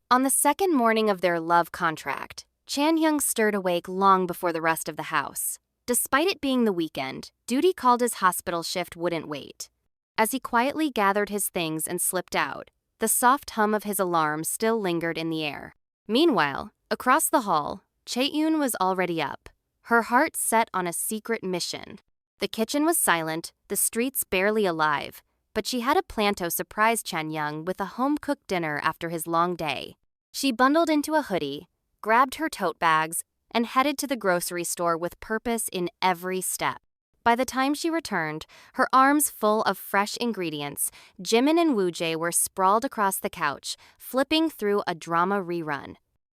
On the second morning of their love contract, Chan-young stirred awake long before the rest of the house. Despite it being the weekend, duty called his hospital shift wouldn't wait. As he quietly gathered his things and slipped out, the soft hum of his alarm still lingered in the air. Meanwhile, across the hall, Chae-yoon was already up, her heart set on a secret mission. The kitchen was silent, the streets barely alive, but she had a plan to surprise Chan-young with a home-cooked dinner after his long day. She bundled into a hoodie, grabbed her tote bags, and headed to the grocery store with purpose in every step. By the time she returned, her arms full of fresh ingredients, Jimin and Woo-jae were sprawled across the couch, flipping through a drama rerun.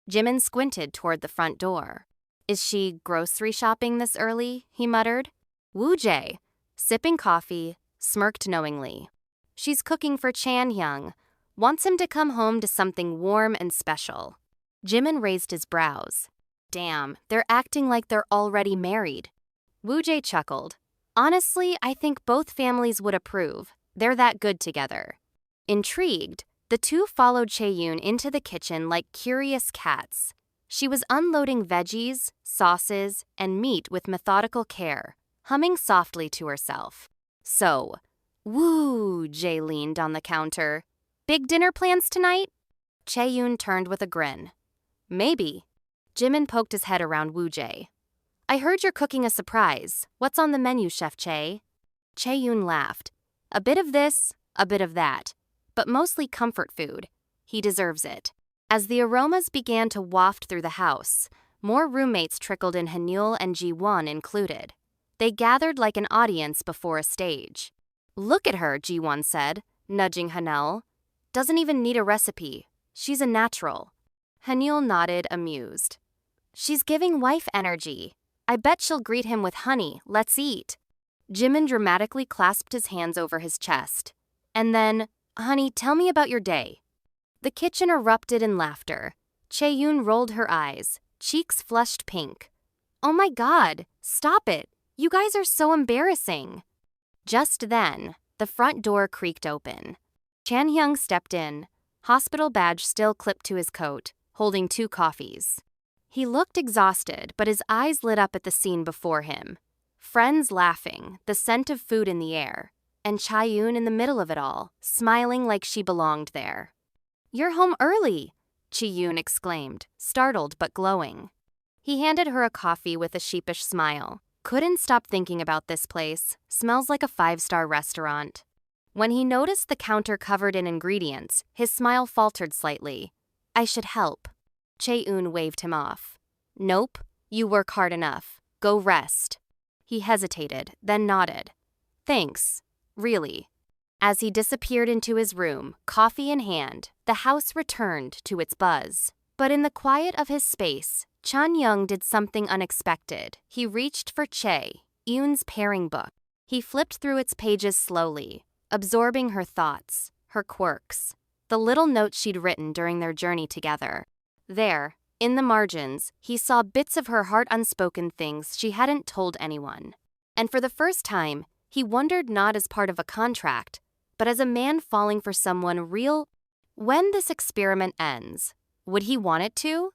Jimin squinted toward the front door. "Is she grocery shopping this early?" he muttered. Woo-jae, sipping coffee, smirked knowingly. "She's cooking for Chan-young. Wants him to come home to something warm and special." Jimin raised his brows. "Damn, they're acting like they're already married." Woo-jae chuckled. "Honestly, I think both families would approve. They're that good together." Intrigued, the two followed Chae-yoon into the kitchen like curious cats. She was unloading veggies, sauces, and meat with methodical care, humming softly to herself. "So, Woo-jae leaned on the counter. "Big dinner plans tonight?" Chae-yoon turned with a grin. "Maybe." Jimin poked his head around Woo-jae. "I heard you're cooking a surprise. What's on the menu, Chef Chae?" Chae-yoon laughed. "A bit of this, a bit of that, but mostly comfort food. He deserves it." As the aromas began to waft through the house, more roommates trickled in, Hanul and Ji-won included. They gathered like an audience before a stage. "Look at her," Ji-won said, nudging Hanul. "Doesn't even need a recipe. She's a natural." Hanul nodded, amused. "She's giving wife energy. I bet she'll greet him with honey, let's eat." Jimin dramatically clasped his hands over his chest. And then, "Honey, tell me about your day." The kitchen erupted in laughter. Chae-yoon rolled her eyes, cheeks flushed pink. "Oh my God, stop it. You guys are so embarrassing." Just then, the front door creaked open. Chan-young stepped in, hospital badge still clipped to his coat, holding 2 coffees. He looked exhausted, but his eyes lit up at the scene before him. Friends laughing, the scent of food in the air, and Chae-yoon in the middle of it all, smiling like she belonged there. "You're home early," Chae-yoon exclaimed, startled but glowing. He handed her a coffee with a sheepish smile. "Couldn't stop thinking about this place. Smells like a 5-star restaurant." When he noticed the counter covered in ingredients, his smile faltered slightly. "I should help." Chae-yoon waved him off. "Nope, you work hard enough. Go rest." He hesitated, then nodded. "Thanks, really." As he disappeared into his room, coffee in hand, the house returned to its buzz. But in the quiet of his space, Chan-young did something unexpected. He reached for Chae-yoon's pairing book. He flipped through its pages slowly, absorbing her thoughts, her quirks, the little notes she'd written during their journey together. There, in the margins, he saw bits of her heart, unspoken things she hadn't told anyone. And for the first time, he wondered, not as part of a contract, but as a man falling for someone real. When this experiment ends, would he want it to?